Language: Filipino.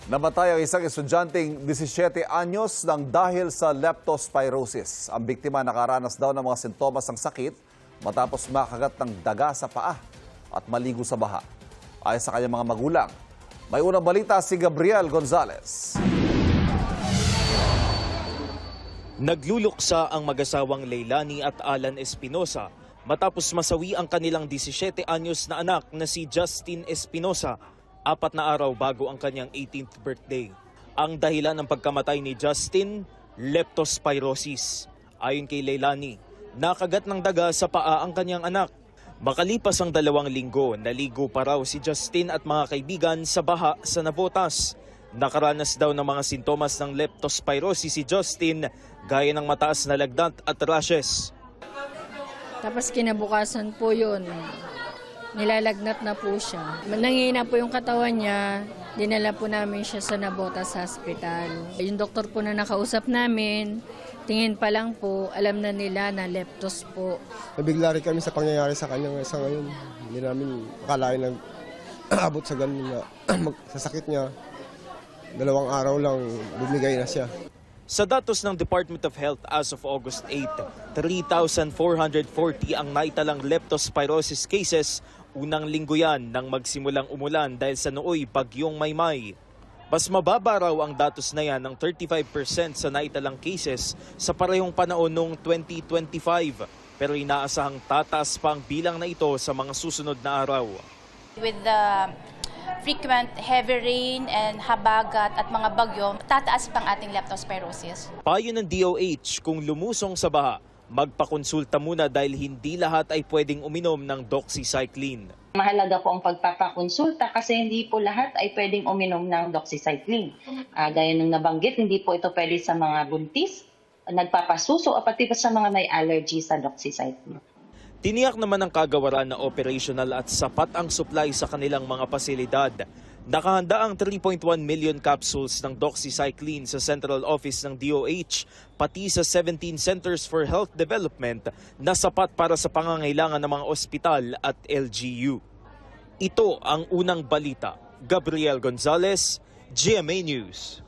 Namatay ang isang estudyanteng 17 anyos nang dahil sa leptospirosis. Ang biktima nakaranas daw ng mga sintomas ng sakit matapos makagat ng daga sa paa at maligo sa baha. Ayon sa kanyang mga magulang, may unang balita si Gabriel Gonzalez. Nagluluksa ang mag-asawang Leilani at Alan Espinosa matapos masawi ang kanilang 17 anyos na anak na si Justin Espinosa, 4 na araw bago ang kanyang 18th birthday. Ang dahilan ng pagkamatay ni Justin, leptospirosis. Ayon kay Leilani, nakagat ng daga sa paa ang kanyang anak. Makalipas ang 2 linggo, naligo pa raw si Justin at mga kaibigan sa baha sa Navotas. Nakaranas daw ng mga sintomas ng leptospirosis si Justin, gaya ng mataas na lagnat at rashes. Tapos kinabukasan po yun, nilalagnat na po siya. Nangihina po yung katawan niya, dinala po namin siya sa Navotas Hospital. Yung doktor po na nakausap namin, tingin pa lang po, alam na nila na leptos po. Nabigla rin kami sa pangyayari sa kanya sa ngayon. Hindi namin akalain na abot sa ganun na sa sakit niya. 2 araw lang bumigay na siya. Sa datos ng Department of Health as of August 8, 3,440 ang naitalang leptospirosis cases. Unang linggo yan nang magsimulang umulan dahil sa nooy bagyong Maymay. Mas mababa raw ang datos na yan ng 35% sa naitalang cases sa parehong panahon noong 2025. Pero inaasahang tataas pa ang bilang na ito sa mga susunod na araw. With the frequent heavy rain and habagat at mga bagyo, tataas pang ating leptospirosis. Payo ng DOH, kung lumusong sa baha, magpakonsulta muna dahil hindi lahat ay pwedeng uminom ng doxycycline. Mahalaga po ang pagpapakonsulta kasi hindi po lahat ay pwedeng uminom ng doxycycline. Gaya ng nabanggit, hindi po ito pwede sa mga buntis, nagpapasuso o pati pa sa mga may allergy sa doxycycline. Tiniyak naman ng kagawaran na operational at sapat ang supply sa kanilang mga pasilidad. Nakahanda ang 3.1 million capsules ng doxycycline sa central office ng DOH, pati sa 17 Centers for Health Development na sapat para sa pangangailangan ng mga ospital at LGU. Ito ang unang balita. Gabriel Gonzalez, GMA News.